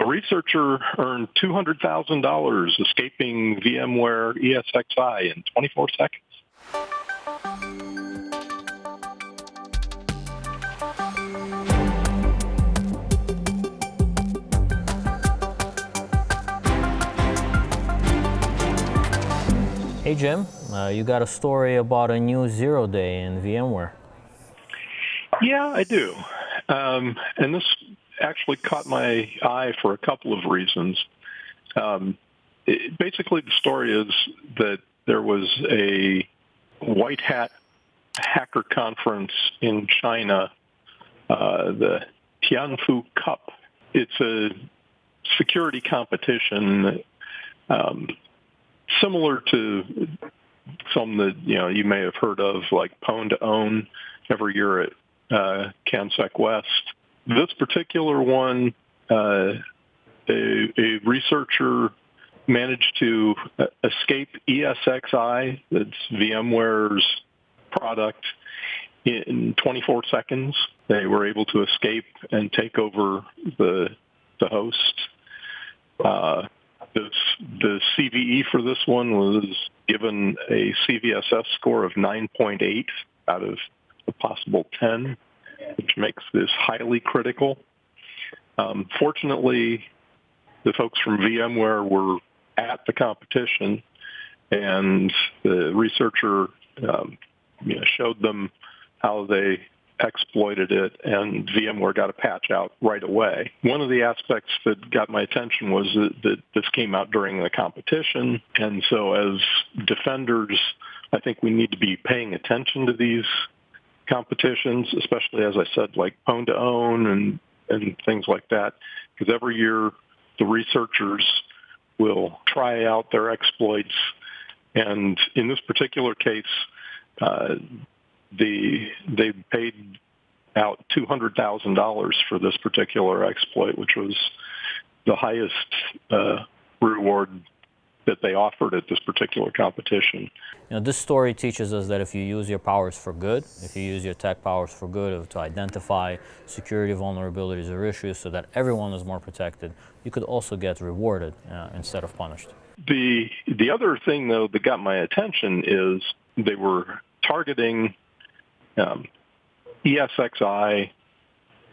researcher earned $200,000 escaping VMware ESXi in 24 seconds. Hey Jim, you got a story about a new zero day in VMware. Yeah, I do. And this actually caught my eye for a couple of reasons. Basically, the story is that there was a white hat hacker conference in China, the Tianfu Cup. It's a security competition similar to some that you may have heard of, like Pwn to Own every year at CanSec West. This particular one, a researcher managed to escape ESXi, that's VMware's product, in 24 seconds. They were able to escape and take over the host. The CVE for this one was given a CVSS score of 9.8 out of a possible 10, which makes this highly critical. Fortunately, the folks from VMware were at the competition, and the researcher showed them how they exploited it, and VMware got a patch out right away. One of the aspects that got my attention was that this came out during the competition, and so as defenders, I think we need to be paying attention to these competitions, especially, as I said, like Pwn to Own and things like that, because every year the researchers will try out their exploits, and in this particular case, they paid out $200,000 for this particular exploit, which was the highest reward that they offered at this particular competition. This story teaches us that if you use your powers for good, if you use your tech powers for good to identify security vulnerabilities or issues so that everyone is more protected, you could also get rewarded instead of punished. The other thing, though, that got my attention is they were targeting ESXi,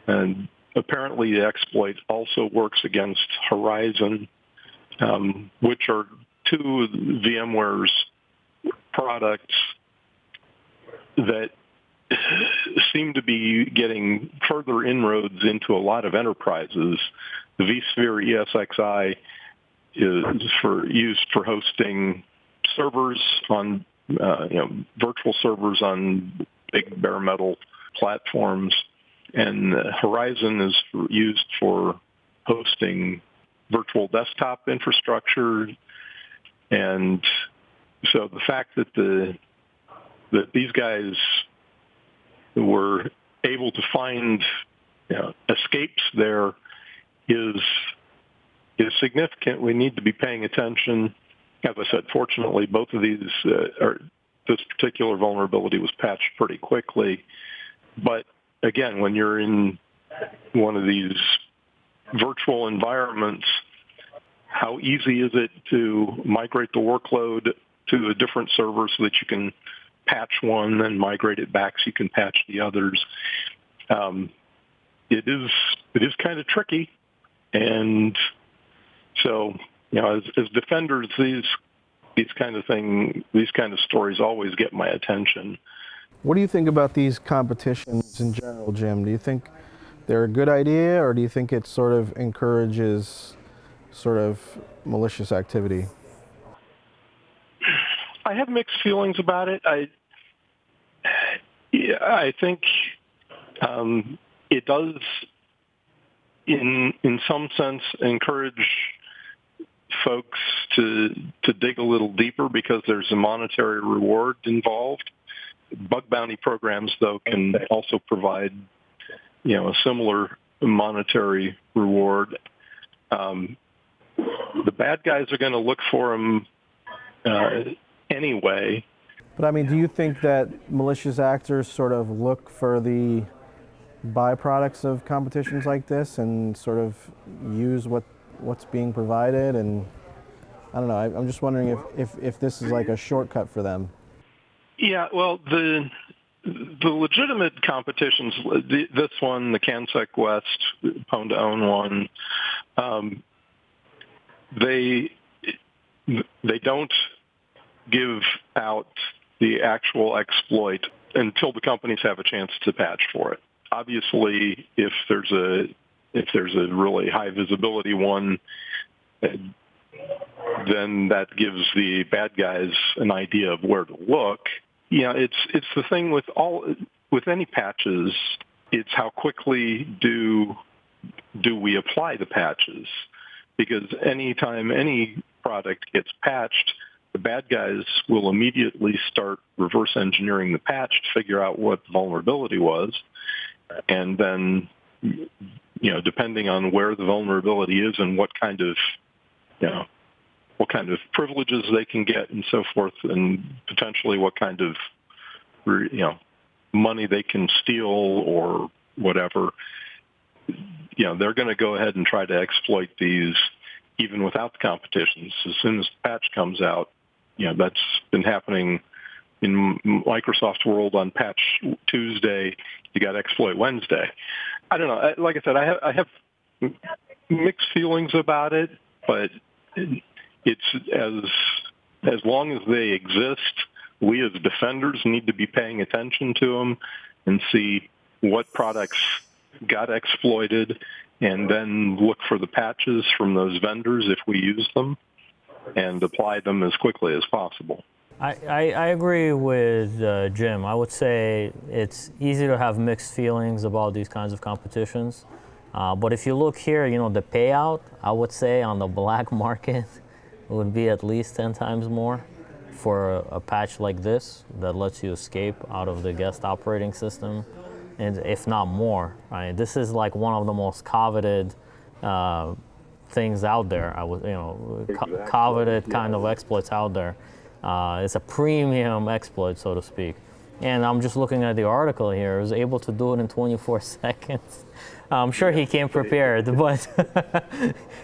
and apparently the exploit also works against Horizon, which are two of VMware's products that seem to be getting further inroads into a lot of enterprises. The vSphere ESXi is used for hosting servers on virtual servers on big bare metal platforms, and Horizon is used for hosting virtual desktop infrastructure. And so the fact that these guys were able to find escapes there is significant. We need to be paying attention. As I said, fortunately, both of these this particular vulnerability was patched pretty quickly. But again, when you're in one of these virtual environments, how easy is it to migrate the workload to a different server so that you can patch one and migrate it back so you can patch the others? It is kind of tricky, and so as defenders, these kind of stories always get my attention. What do you think about these competitions in general, Jim? Do you think they're a good idea, or do you think it sort of encourages sort of malicious activity? I have mixed feelings about it. I think it does, in some sense, encourage folks to dig a little deeper because there's a monetary reward involved. Bug bounty programs, though, can also provide, a similar monetary reward. The bad guys are going to look for them anyway. But I mean, do you think that malicious actors sort of look for the byproducts of competitions like this and sort of use what what's being provided, and I don't know. I'm just wondering if this is like a shortcut for them. Yeah, well, the legitimate competitions, this one, the CanSec West, Pwn to Own one, they don't give out the actual exploit until the companies have a chance to patch for it. Obviously, if there's a really high visibility one, then that gives the bad guys an idea of where to look. Yeah, it's the thing with any patches. It's how quickly do we apply the patches? Because anytime any product gets patched, the bad guys will immediately start reverse engineering the patch to figure out what the vulnerability was, and then, depending on where the vulnerability is and what kind of privileges they can get and so forth, and potentially what kind of money they can steal or whatever, they're going to go ahead and try to exploit these even without the competitions. As soon as the patch comes out, that's been happening in Microsoft's world. On Patch Tuesday, you got Exploit Wednesday. I don't know. Like I said, I have mixed feelings about it, but it's as long as they exist, we as defenders need to be paying attention to them and see what products got exploited, and then look for the patches from those vendors if we use them, and apply them as quickly as possible. I agree with Jim. I would say it's easy to have mixed feelings about these kinds of competitions. But if you look here, the payout, I would say on the black market would be at least 10 times more for a patch like this that lets you escape out of the guest operating system, and if not more. Right? This is like one of the most coveted things out there. Coveted kind of exploits out there. It's a premium exploit, so to speak. And I'm just looking at the article here. He was able to do it in 24 seconds. I'm sure he came prepared, but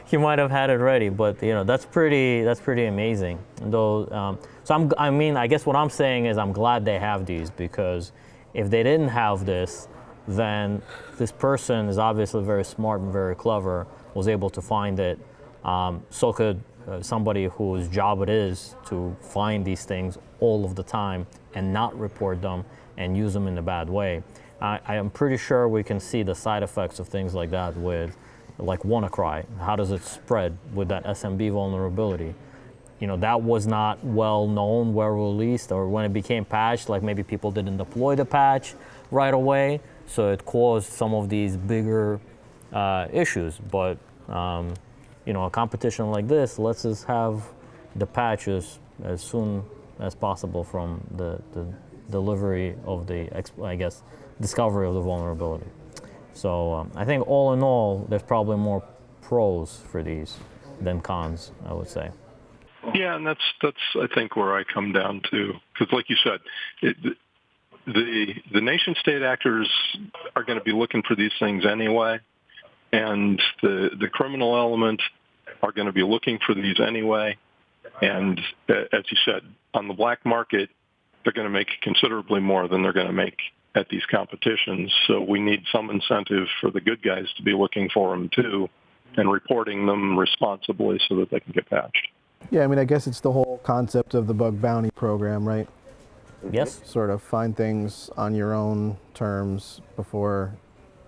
he might have had it ready. But that's pretty amazing. Though, I guess what I'm saying is I'm glad they have these, because if they didn't have this, then this person is obviously very smart and very clever, was able to find it. So could somebody whose job it is to find these things all of the time and not report them and use them in a bad way. I am pretty sure we can see the side effects of things like that with, like, WannaCry. How does it spread with that SMB vulnerability? That was not well known, well released, or when it became patched, like maybe people didn't deploy the patch right away, so it caused some of these bigger issues. But a competition like this lets us have the patches as soon as possible from the delivery of the, discovery of the vulnerability. So I think all in all, there's probably more pros for these than cons, I would say. Yeah, and that's I think where I come down to, because like you said, the nation state actors are going to be looking for these things anyway, and the criminal element are going to be looking for these anyway. And as you said, on the black market, they're going to make considerably more than they're going to make at these competitions. So we need some incentive for the good guys to be looking for them too, and reporting them responsibly so that they can get patched. Yeah, I guess it's the whole concept of the bug bounty program, right? Yes. Sort of find things on your own terms before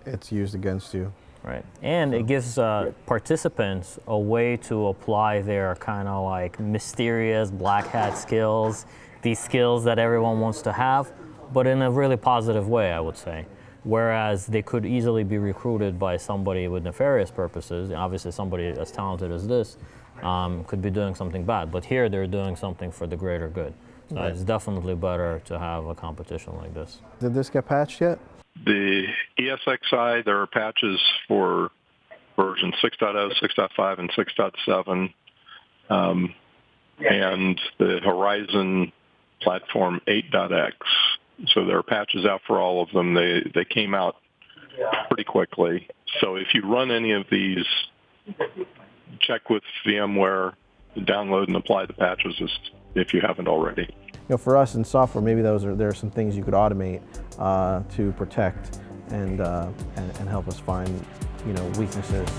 it's used against you. Right, and it gives participants a way to apply their kind of like mysterious black hat skills, these skills that everyone wants to have, but in a really positive way, I would say. Whereas they could easily be recruited by somebody with nefarious purposes. Obviously, somebody as talented as this could be doing something bad, but here they're doing something for the greater good. So It's definitely better to have a competition like this. Did this get patched yet? The ESXi, there are patches for version 6.0, 6.5, and 6.7. And the Horizon platform 8.x. So there are patches out for all of them. They came out pretty quickly. So if you run any of these, check with VMware, download and apply the patches if you haven't already. You know, for us in software, maybe there are some things you could automate to protect and help us find, you know, weaknesses.